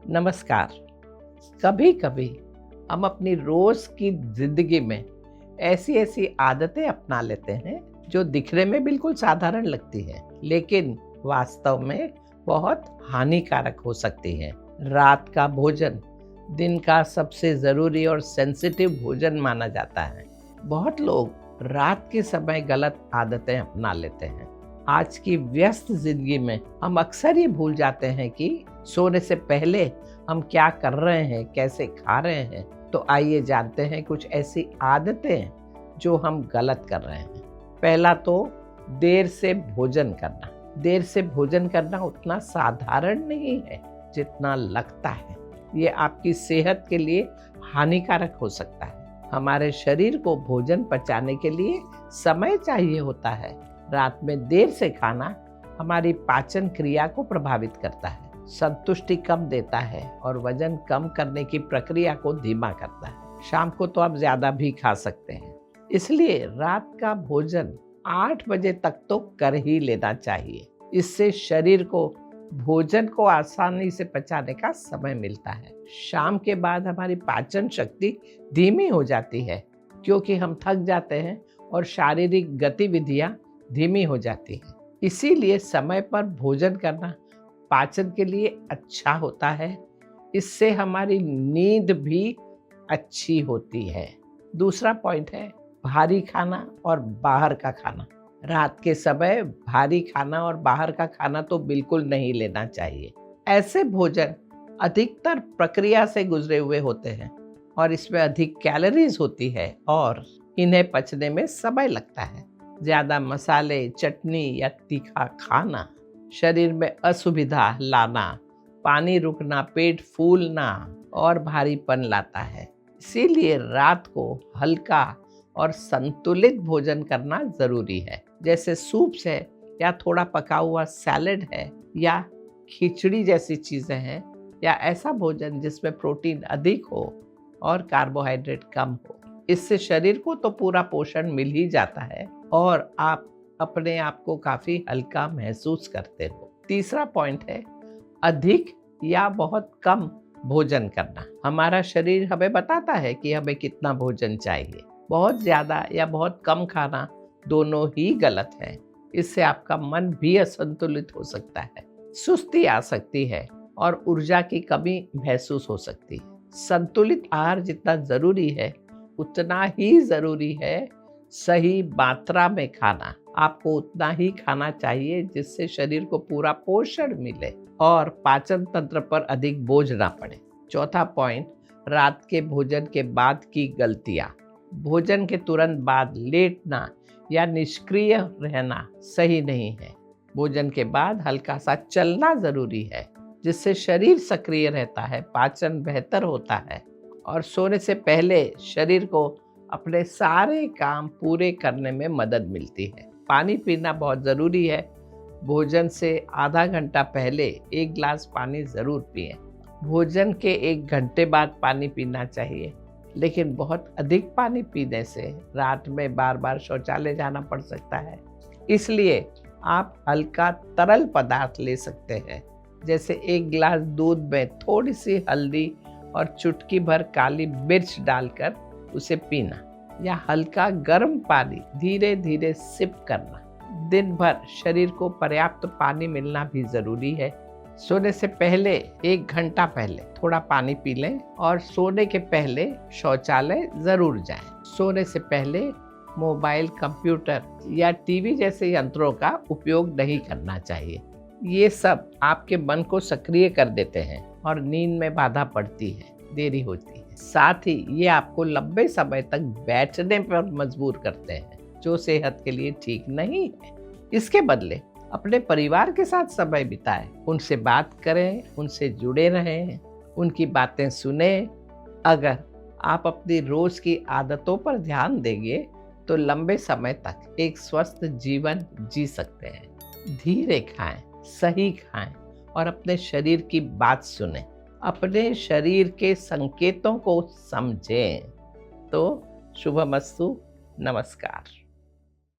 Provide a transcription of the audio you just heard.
नमस्कार। कभी कभी हम अपनी रोज की जिंदगी में ऐसी ऐसी आदतें अपना लेते हैं जो दिखने में बिल्कुल साधारण लगती है, लेकिन वास्तव में बहुत हानिकारक हो सकती है। रात का भोजन दिन का सबसे जरूरी और सेंसिटिव भोजन माना जाता है। बहुत लोग रात के समय गलत आदतें अपना लेते हैं। आज की व्यस्त जिंदगी में हम अक्सर ये भूल जाते हैं कि सोने से पहले हम क्या कर रहे हैं, कैसे खा रहे हैं। तो आइए जानते हैं कुछ ऐसी आदतें जो हम गलत कर रहे हैं। पहला तो देर से भोजन करना। देर से भोजन करना उतना साधारण नहीं है जितना लगता है। ये आपकी सेहत के लिए हानिकारक हो सकता है। हमारे शरीर को भोजन पचाने के लिए समय चाहिए होता है। रात में देर से खाना हमारी पाचन क्रिया को प्रभावित करता है, संतुष्टि कम देता है और वजन कम करने की प्रक्रिया को धीमा करता है। शाम को तो आप ज्यादा भी खा सकते हैं, इसलिए रात का भोजन 8 बजे तक तो कर ही लेना चाहिए। इससे शरीर को भोजन को आसानी से पचाने का समय मिलता है। शाम के बाद हमारी पाचन शक्ति धीमी हो जाती है क्योंकि हम थक जाते हैं और शारीरिक गतिविधियां धीमी हो जाती है। इसीलिए समय पर भोजन करना पाचन के लिए अच्छा होता है। इससे हमारी नींद भी अच्छी होती है। दूसरा पॉइंट है भारी खाना और बाहर का खाना। रात के समय भारी खाना और बाहर का खाना तो बिल्कुल नहीं लेना चाहिए। ऐसे भोजन अधिकतर प्रक्रिया से गुजरे हुए होते हैं और इसमें अधिक कैलोरीज होती है और इन्हें पचने में समय लगता है। ज्यादा मसाले, चटनी या तीखा खाना शरीर में असुविधा लाना, पानी रुकना, पेट फूलना और भारीपन लाता है। इसीलिए रात को हल्का और संतुलित भोजन करना जरूरी है, जैसे सूप है या थोड़ा पका हुआ सैलेड है या खिचड़ी जैसी चीजें हैं, या ऐसा भोजन जिसमें प्रोटीन अधिक हो और कार्बोहाइड्रेट कम हो। इससे शरीर को तो पूरा पोषण मिल ही जाता है और आप अपने आप को काफी हल्का महसूस करते हो। तीसरा पॉइंट है अधिक या बहुत कम भोजन करना। हमारा शरीर हमें बताता है कि हमें कितना भोजन चाहिए। बहुत ज्यादा या बहुत कम खाना दोनों ही गलत है। इससे आपका मन भी असंतुलित हो सकता है, सुस्ती आ सकती है और ऊर्जा की कमी महसूस हो सकती है। संतुलित आहार जितना जरूरी है उतना ही जरूरी है सही मात्रा में खाना। आपको उतना ही खाना चाहिए जिससे शरीर को पूरा पोषण मिले और पाचन तंत्र पर अधिक बोझ ना पड़े। चौथा पॉइंट, रात के भोजन के बाद की गलतियां। भोजन के तुरंत बाद लेटना या निष्क्रिय रहना सही नहीं है। भोजन के बाद हल्का सा चलना जरूरी है, जिससे शरीर सक्रिय रहता है, पाचन बेहतर होता है और सोने से पहले शरीर को अपने सारे काम पूरे करने में मदद मिलती है। पानी पीना बहुत ज़रूरी है। भोजन से आधा घंटा पहले 1 गिलास पानी ज़रूर पिएं। भोजन के 1 घंटे बाद पानी पीना चाहिए, लेकिन बहुत अधिक पानी पीने से रात में बार बार शौचालय जाना पड़ सकता है। इसलिए आप हल्का तरल पदार्थ ले सकते हैं, जैसे 1 गिलास दूध में थोड़ी सी हल्दी और चुटकी भर काली मिर्च डालकर उसे पीना, या हल्का गर्म पानी धीरे धीरे सिप करना। दिन भर शरीर को पर्याप्त पानी मिलना भी जरूरी है। सोने से पहले 1 घंटा पहले थोड़ा पानी पी लें और सोने के पहले शौचालय जरूर जाएं। सोने से पहले मोबाइल, कंप्यूटर या टीवी जैसे यंत्रों का उपयोग नहीं करना चाहिए। ये सब आपके मन को सक्रिय कर देते हैं और नींद में बाधा पड़ती है, देरी होती है। साथ ही ये आपको लंबे समय तक बैठने पर मजबूर करते हैं, जो सेहत के लिए ठीक नहीं है। इसके बदले अपने परिवार के साथ समय बिताएं, उनसे बात करें, उनसे जुड़े रहें, उनकी बातें सुने। अगर आप अपनी रोज की आदतों पर ध्यान देंगे तो लंबे समय तक एक स्वस्थ जीवन जी सकते हैं। धीरे खाएं, सही खाएं और अपने शरीर की बात सुनें। अपने शरीर के संकेतों को समझें। तो शुभमस्तु, नमस्कार।